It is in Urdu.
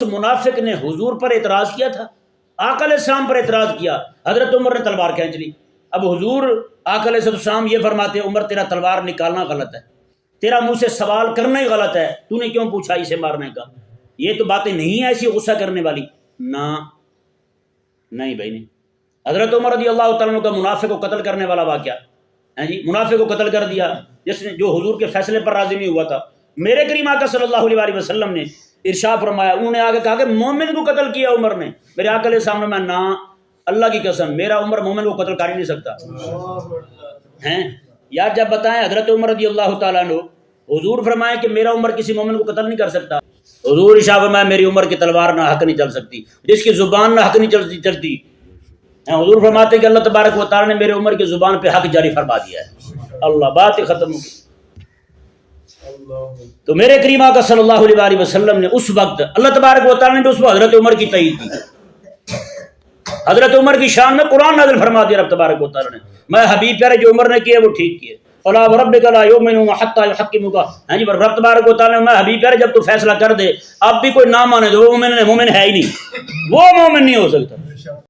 منافق نے حضور پر اعتراض کیا تھا، آقا علیہ السلام پر اعتراض کیا، حضرت عمر نے تلوار کھینچ لی۔ اب حضور آقا علیہ السلام یہ فرماتے ہیں عمر تیرا تلوار نکالنا غلط ہے، تیرا منہ سے سوال کرنا ہی غلط ہے، تو نے کیوں پوچھا اسے مارنے کا؟ یہ تو باتیں نہیں ہیں ایسی غصہ کرنے والی۔ نہیں بھائی نہیں۔ حضرت عمر رضی اللہ تعالیٰ عنہ کا منافق کو قتل کرنے والا واقعہ ہے جی، منافق کو قتل کر دیا جس نے جو حضور کے فیصلے پر راضی نہیں ہوا تھا۔ میرے کریم آقا صلی اللہ علیہ وسلم نے ارشاد فرمایا، انہوں نے آگے کہا کہ مومن کو قتل کیا عمر نے۔ میرے آقا علیہ السلام میں نہ، اللہ کی قسم میرا عمر مومن کو قتل کر ہی نہیں سکتا ہیں۔ یا جب بتائیں حضرت عمر رضی اللہ تعالیٰ عنہ، حضور فرمائے کہ میرا عمر کسی مومن کو قتل نہیں کر سکتا۔ حضور ارشاد فرمایا میری عمر کی تلوار نہ حق نہیں چل سکتی، جس کی زبان نہ حق نہیں چلتی۔ حضور فرماتے ہیں کہ اللہ تبارک و تعالیٰ نے میرے عمر کی زبان پہ حق جاری فرما دیا ہے۔ اللہ، بات ہی ختم ہو گئی۔ تو میرے کریم آقا صلی اللہ علیہ وسلم نے اس وقت، اللہ تبارک و تعالیٰ نے اس وقت حضرت عمر کی تائید کی۔ حضرت عمر کی شان میں قرآن نازل فرما دیا رب تبارک و تعالیٰ نے، میں حبیب پیارے جو عمر نے کیے وہ ٹھیک کیے۔ فلا وربک لا یؤمنون حتی یحکموک، ہاں جی رب تبارک و تعالیٰ نے، میں حبیب پیارے جب تو فیصلہ کر دے اب بھی کوئی نہ مانے تو وہ مومن ہے ہی نہیں، وہ مومن نہیں ہو سکتا۔